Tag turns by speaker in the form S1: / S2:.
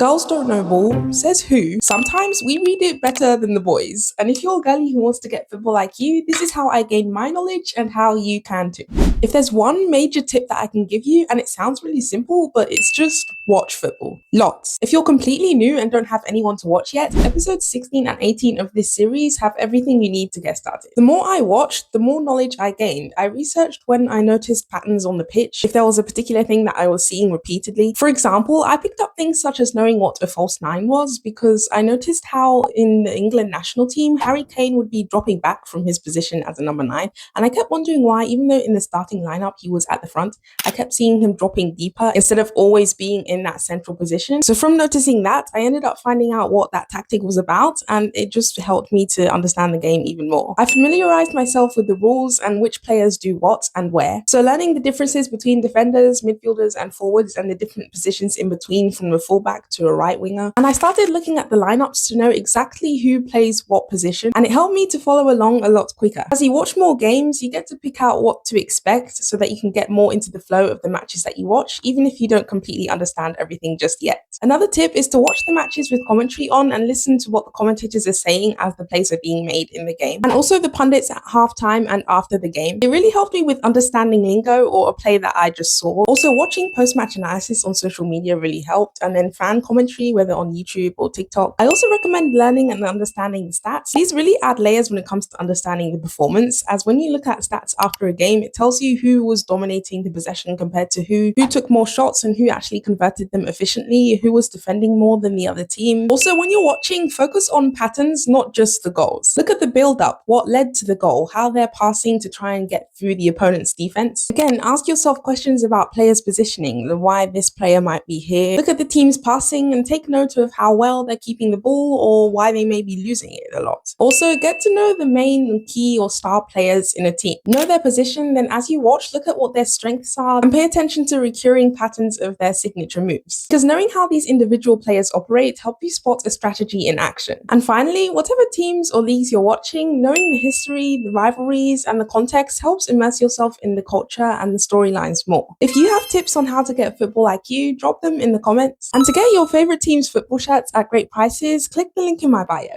S1: Girls don't know ball, says who? Sometimes we read it better than the boys. And if you're a girlie who wants to get football like you, this is how I gain my knowledge and how you can too. If there's one major tip that I can give you, and it sounds really simple, but it's just watch football. Lots. If you're completely new and don't have anyone to watch yet, episodes 16 and 18 of this series have everything you need to get started. The more I watched, the more knowledge I gained. I researched when I noticed patterns on the pitch, if there was a particular thing that I was seeing repeatedly. For example, I picked up things such as knowing what a false nine was because I noticed how in the England national team, Harry Kane would be dropping back from his position as a number 9. And I kept wondering why, even though in the starting lineup he was at the front, I kept seeing him dropping deeper instead of always being in that central position. So from noticing that, I ended up finding out what that tactic was about, and it just helped me to understand the game even more. I familiarized myself with the rules and which players do what and where. So learning the differences between defenders, midfielders and forwards and the different positions in between from a fullback to a right winger. And I started looking at the lineups to know exactly who plays what position, and it helped me to follow along a lot quicker. As you watch more games, you get to pick out what to expect so that you can get more into the flow of the matches that you watch, even if you don't completely understand everything just yet. Another tip is to watch the matches with commentary on and listen to what the commentators are saying as the plays are being made in the game, and also the pundits at halftime and after the game. It really helped me with understanding lingo or a play that I just saw. Also, watching post-match analysis on social media really helped, and then fan commentary, whether on YouTube or TikTok. I also recommend learning and understanding the stats. These really add layers when it comes to understanding the performance, as when you look at stats after a game, it tells you who was dominating the possession compared to who took more shots and who actually converted them efficiently, who was defending more than the other team. Also, when you're watching, focus on patterns, not just the goals. Look at the build-up, what led to the goal, how they're passing to try and get through the opponent's defense. Again, ask yourself questions about players' positioning, the why this player might be here. Look at the team's passing and take note of how well they're keeping the ball or why they may be losing it a lot. Also, get to know the main key or star players in a team. Know their position, then as you watch, look at what their strengths are and pay attention to recurring patterns of their signature moves. Because knowing how these individual players operate help you spot a strategy in action. And finally, whatever teams or leagues you're watching, knowing the history, the rivalries, and the context helps immerse yourself in the culture and the storylines more. If you have tips on how to get football like you, drop them in the comments. And to get your favorite team's football shirts at great prices, click the link in my bio.